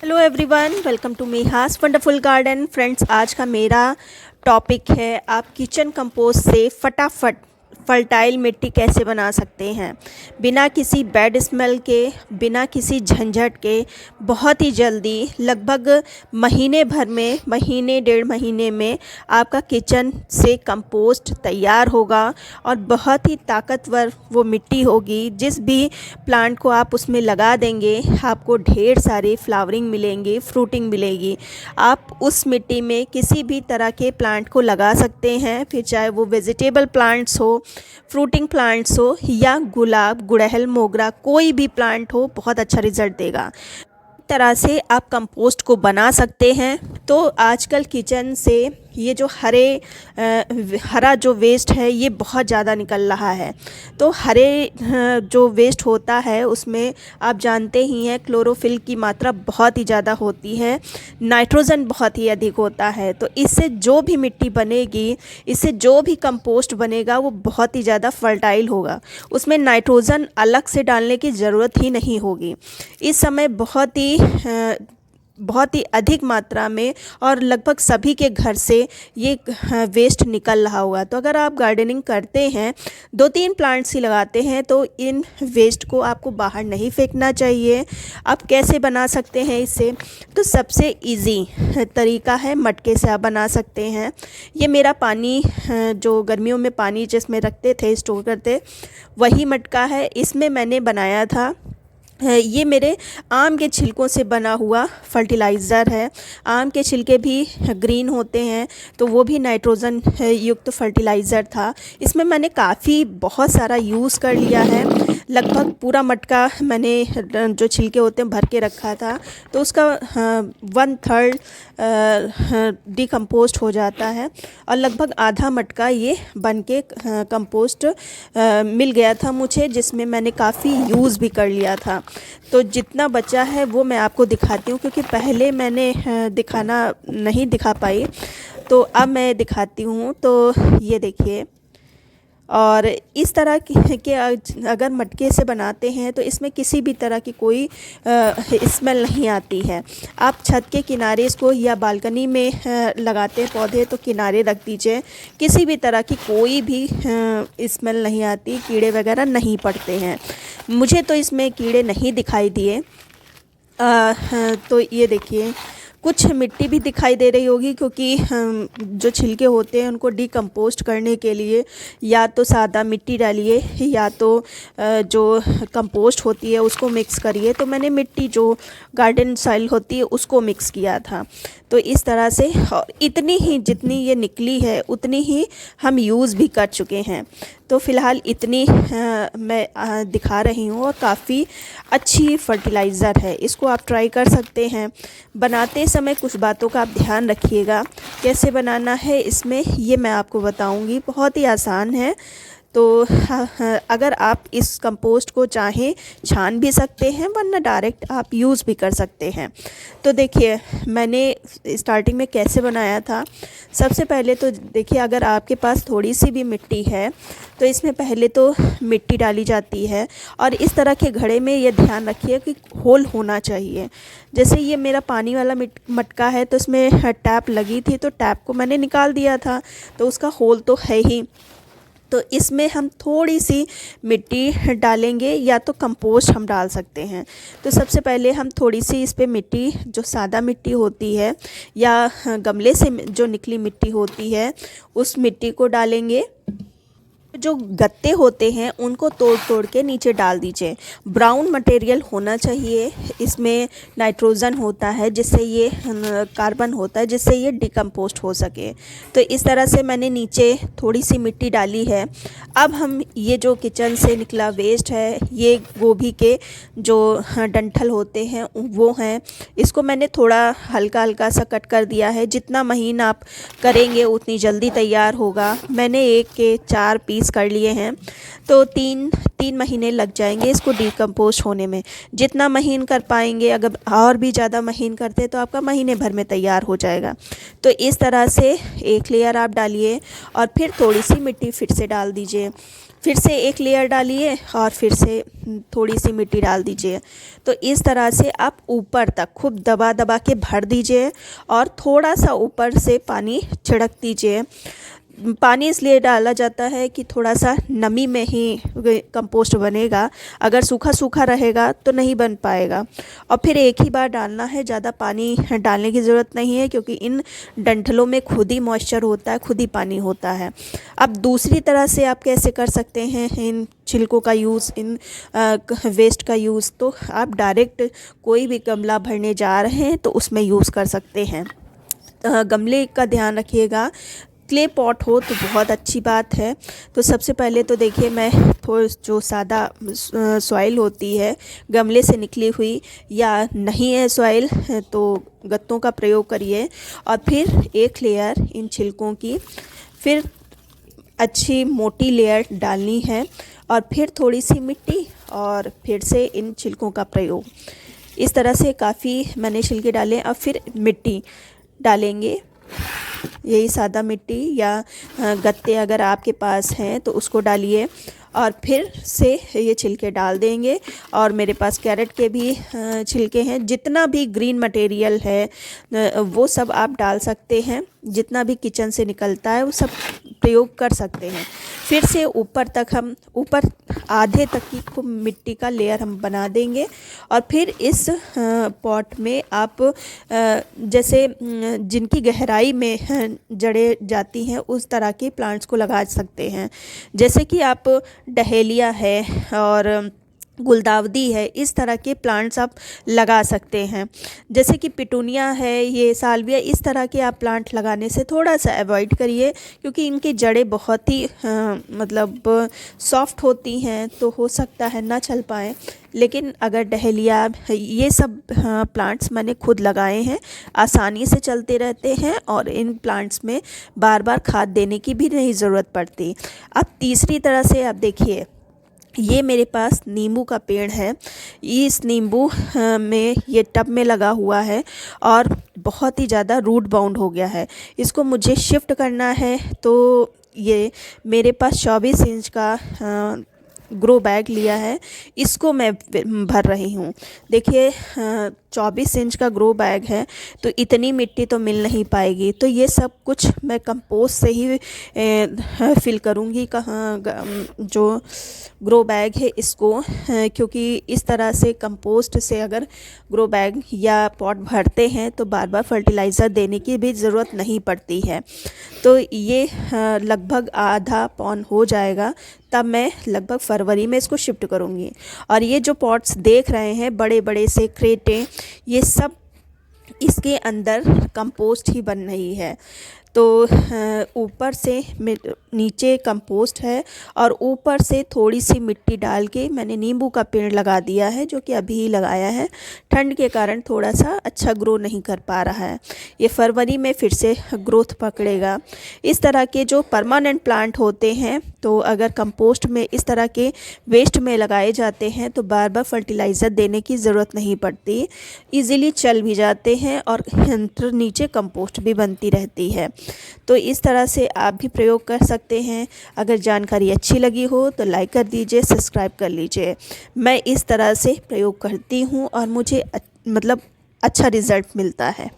Hello everyone, welcome to मीहास wonderful garden. Friends, आज का मेरा टॉपिक है आप किचन कंपोस्ट से फटाफट फर्टाइल मिट्टी कैसे बना सकते हैं बिना किसी बैड स्मेल के, बिना किसी झंझट के, बहुत ही जल्दी, लगभग महीने भर में, महीने डेढ़ महीने में आपका किचन से कंपोस्ट तैयार होगा और बहुत ही ताकतवर वो मिट्टी होगी। जिस भी प्लांट को आप उसमें लगा देंगे आपको ढेर सारी फ्लावरिंग मिलेंगी, फ्रूटिंग मिलेगी। आप उस मिट्टी में किसी भी तरह के प्लांट को लगा सकते हैं, फिर चाहे वो वेजिटेबल प्लांट्स हो, फ्रूटिंग प्लांट्स हो या गुलाब, गुड़हल, मोगरा, कोई भी प्लांट हो, बहुत अच्छा रिजल्ट देगा। तरह से आप कंपोस्ट को बना सकते हैं। तो आजकल किचन से ये जो हरा जो वेस्ट है ये बहुत ज़्यादा निकल रहा है। तो जो वेस्ट होता है उसमें आप जानते ही हैं क्लोरोफिल की मात्रा बहुत ही ज़्यादा होती है, नाइट्रोजन बहुत ही अधिक होता है। तो इससे जो भी मिट्टी बनेगी, इससे जो भी कंपोस्ट बनेगा वो बहुत ही ज़्यादा फर्टाइल होगा। उसमें नाइट्रोजन अलग से डालने की ज़रूरत ही नहीं होगी। इस समय बहुत ही अधिक मात्रा में और लगभग सभी के घर से ये वेस्ट निकल रहा होगा। तो अगर आप गार्डनिंग करते हैं, 2-3 प्लांट्स ही लगाते हैं, तो इन वेस्ट को आपको बाहर नहीं फेंकना चाहिए। आप कैसे बना सकते हैं इससे? तो सबसे इजी तरीका है, मटके से आप बना सकते हैं। ये मेरा पानी, जो गर्मियों में पानी जिसमें रखते थे, स्टोर करते, वही मटका है। इसमें मैंने बनाया था, ये मेरे आम के छिलकों से बना हुआ फर्टिलाइज़र है। आम के छिलके भी ग्रीन होते हैं, तो वो भी नाइट्रोजन युक्त फर्टिलाइज़र था। इसमें मैंने बहुत सारा यूज़ कर लिया है। लगभग पूरा मटका मैंने जो छिलके होते हैं भर के रखा था, तो उसका 1/3 डिकम्पोस्ट हो जाता है और लगभग आधा मटका ये बन के कंपोस्ट मिल गया था मुझे, जिसमें मैंने काफ़ी यूज़ भी कर लिया था। तो जितना बचा है वो मैं आपको दिखाती हूँ, क्योंकि पहले मैंने नहीं दिखा पाई, तो अब मैं दिखाती हूँ। तो ये देखिए, और इस तरह के अगर मटके से बनाते हैं तो इसमें किसी भी तरह की कोई स्मेल नहीं आती है। आप छत के किनारे इसको या बालकनी में लगाते हैं पौधे, तो किनारे रख दीजिए। किसी भी तरह की कोई भी स्मेल नहीं आती, कीड़े वगैरह नहीं पड़ते हैं। मुझे तो इसमें कीड़े नहीं दिखाई दिए। तो ये देखिए, कुछ मिट्टी भी दिखाई दे रही होगी, क्योंकि जो छिलके होते हैं उनको डिकम्पोस्ट करने के लिए या तो सादा मिट्टी डालिए या तो जो कंपोस्ट होती है उसको मिक्स करिए। तो मैंने मिट्टी जो गार्डन सॉइल होती है उसको मिक्स किया था। तो इस तरह से, और इतनी ही जितनी ये निकली है उतनी ही हम यूज़ भी कर चुके हैं। तो फ़िलहाल इतनी मैं दिखा रही हूँ, और काफ़ी अच्छी फर्टिलाइज़र है। इसको आप ट्राई कर सकते हैं। बनाते समय कुछ बातों का आप ध्यान रखिएगा। कैसे बनाना है इसमें ये मैं आपको बताऊँगी, बहुत ही आसान है। तो अगर आप इस कंपोस्ट को चाहें छान भी सकते हैं, वरना डायरेक्ट आप यूज़ भी कर सकते हैं। तो देखिए, मैंने स्टार्टिंग में कैसे बनाया था। सबसे पहले तो देखिए, अगर आपके पास थोड़ी सी भी मिट्टी है तो इसमें पहले तो मिट्टी डाली जाती है, और इस तरह के घड़े में ये ध्यान रखिए कि होल होना चाहिए। जैसे ये मेरा पानी वाला मटका है, तो इसमें टैप लगी थी, तो टैप को मैंने निकाल दिया था, तो उसका होल तो है ही। तो इसमें हम थोड़ी सी मिट्टी डालेंगे, या तो कंपोस्ट हम डाल सकते हैं। तो सबसे पहले हम थोड़ी सी इस पे मिट्टी, जो सादा मिट्टी होती है या गमले से जो निकली मिट्टी होती है, उस मिट्टी को डालेंगे। जो गत्ते होते हैं उनको तोड़ तोड़ के नीचे डाल दीजिए। ब्राउन मटेरियल होना चाहिए। इसमें नाइट्रोजन होता है, जिससे ये कार्बन होता है, जिससे ये डिकम्पोस्ट हो सके। तो इस तरह से मैंने नीचे थोड़ी सी मिट्टी डाली है। अब हम ये जो किचन से निकला वेस्ट है, ये गोभी के जो डंठल होते हैं वो हैं, इसको मैंने थोड़ा हल्का हल्का सा कट कर दिया है। जितना महीन आप करेंगे उतनी जल्दी तैयार होगा। मैंने 1 के 4 पीस कर लिए हैं तो तीन महीने लग जाएंगे इसको डिकम्पोस्ट होने में। जितना महीन कर पाएंगे, अगर और भी ज़्यादा महीन करते तो आपका महीने भर में तैयार हो जाएगा। तो इस तरह से एक लेयर आप डालिए और फिर थोड़ी सी मिट्टी फिर से डाल दीजिए, फिर से एक लेयर डालिए और फिर से थोड़ी सी मिट्टी डाल दीजिए। तो इस तरह से आप ऊपर तक खूब दबा दबा के भर दीजिए और थोड़ा सा ऊपर से पानी छिड़क दीजिए। पानी इसलिए डाला जाता है कि थोड़ा सा नमी में ही कंपोस्ट बनेगा, अगर सूखा सूखा रहेगा तो नहीं बन पाएगा। और फिर एक ही बार डालना है, ज़्यादा पानी डालने की ज़रूरत नहीं है क्योंकि इन डंठलों में खुद ही मॉइस्चर होता है, खुद ही पानी होता है। अब दूसरी तरह से आप कैसे कर सकते हैं इन छिलकों का यूज़, इन वेस्ट का यूज़, तो आप डायरेक्ट कोई भी गमला भरने जा रहे हैं तो उसमें यूज़ कर सकते हैं। गमले का ध्यान रखिएगा, क्ले पॉट हो तो बहुत अच्छी बात है। तो सबसे पहले तो देखिए मैं थोड़ा जो सादा सॉइल होती है गमले से निकली हुई, या नहीं है सॉइल तो गत्तों का प्रयोग करिए और फिर एक लेयर इन छिलकों की, फिर अच्छी मोटी लेयर डालनी है और फिर थोड़ी सी मिट्टी और फिर से इन छिलकों का प्रयोग। इस तरह से काफ़ी मैंने छिलके डाले। अब फिर मिट्टी डालेंगे, यही सादा मिट्टी या गत्ते अगर आपके पास हैं तो उसको डालिए और फिर से ये छिलके डाल देंगे। और मेरे पास कैरेट के भी छिलके हैं। जितना भी ग्रीन मटेरियल है वो सब आप डाल सकते हैं, जितना भी किचन से निकलता है वो सब प्रयोग कर सकते हैं। फिर से ऊपर तक हम ऊपर आधे तक की खूब मिट्टी का लेयर हम बना देंगे और फिर इस पॉट में आप जैसे जिनकी गहराई में जड़ें जाती हैं उस तरह के प्लांट्स को लगा सकते हैं। जैसे कि आप डहेलिया है और गुलदावदी है, इस तरह के प्लांट्स आप लगा सकते हैं। जैसे कि पिटूनिया है, ये साल्विया, इस तरह के आप प्लांट लगाने से थोड़ा सा अवॉइड करिए क्योंकि इनकी जड़ें बहुत ही मतलब सॉफ्ट होती हैं, तो हो सकता है ना चल पाएँ। लेकिन अगर डहेलिया, ये सब प्लांट्स मैंने खुद लगाए हैं, आसानी से चलते रहते हैं और इन प्लांट्स में बार बार खाद देने की भी नहीं ज़रूरत पड़ती। अब तीसरी तरह से आप देखिए, ये मेरे पास नींबू का पेड़ है। इस नींबू में ये टब में लगा हुआ है और बहुत ही ज़्यादा रूट बाउंड हो गया है। इसको मुझे शिफ्ट करना है तो ये मेरे पास 24 इंच का ग्रो बैग लिया है, इसको मैं भर रही हूँ। देखिए 24 इंच का ग्रो बैग है तो इतनी मिट्टी तो मिल नहीं पाएगी, तो ये सब कुछ मैं कंपोस्ट से ही फिल करूँगी जो ग्रो बैग है इसको, क्योंकि इस तरह से कंपोस्ट से अगर ग्रो बैग या पॉट भरते हैं तो बार बार फर्टिलाइज़र देने की भी ज़रूरत नहीं पड़ती है। तो ये लगभग आधा पौन हो जाएगा, तब मैं लगभग फरवरी में इसको शिफ्ट करूँगी। और ये जो पॉट्स देख रहे हैं बड़े बड़े से क्रेटें, ये सब इसके अंदर कंपोस्ट ही बन रही है। तो ऊपर से नीचे कंपोस्ट है और ऊपर से थोड़ी सी मिट्टी डाल के मैंने नींबू का पेड़ लगा दिया है, जो कि अभी ही लगाया है। ठंड के कारण थोड़ा सा अच्छा ग्रो नहीं कर पा रहा है, ये फरवरी में फिर से ग्रोथ पकड़ेगा। इस तरह के जो परमानेंट प्लांट होते हैं तो अगर कंपोस्ट में इस तरह के वेस्ट में लगाए जाते हैं तो बार बार फर्टिलाइज़र देने की ज़रूरत नहीं पड़ती, इजीली चल भी जाते हैं और नीचे कंपोस्ट भी बनती रहती है। तो इस तरह से आप भी प्रयोग कर सकते हैं। अगर जानकारी अच्छी लगी हो तो लाइक कर दीजिए, सब्सक्राइब कर लीजिए। मैं इस तरह से प्रयोग करती हूँ और मुझे मतलब अच्छा रिज़ल्ट मिलता है।